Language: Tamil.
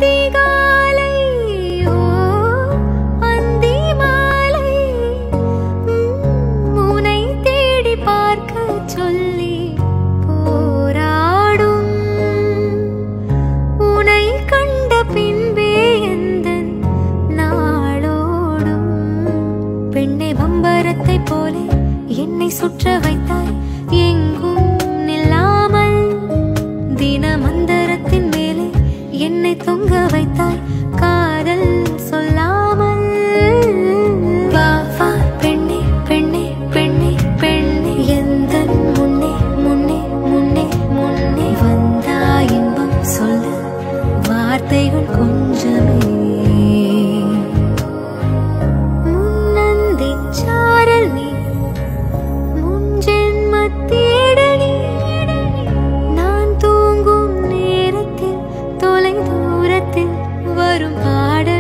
அதிகாலை ஓ அந்தி மாலை உன்னை தேடி பார்க்க சொல்லி போராடும் உன்னை கண்ட பின்பே எந்தன் நாளோடும் பெண்ணை பம்பரத்தை போலே என்னை சுற்ற வைத்தாய் எங்கும் நில்லாமல் தினமந்தரத்தின் மேலே என்னை தொங்க வைத்தாய் காதல் சொல்லாமல் வா வா பெண்ணே பெண்ணே பெண்ணே பெண்ணே எந்தன் முன்னே முன்னே முன்னே முன்னே வந்தாய் இன்பம் சொல்லு வார்த்தைகள் கொஞ்சமே முன்னந்தி சாரல் நீ முன்ஜென்மத்தேடனி நான் தூங்கும் நேரத்தில் தொலை தூரத்தில் வரும் பாடல்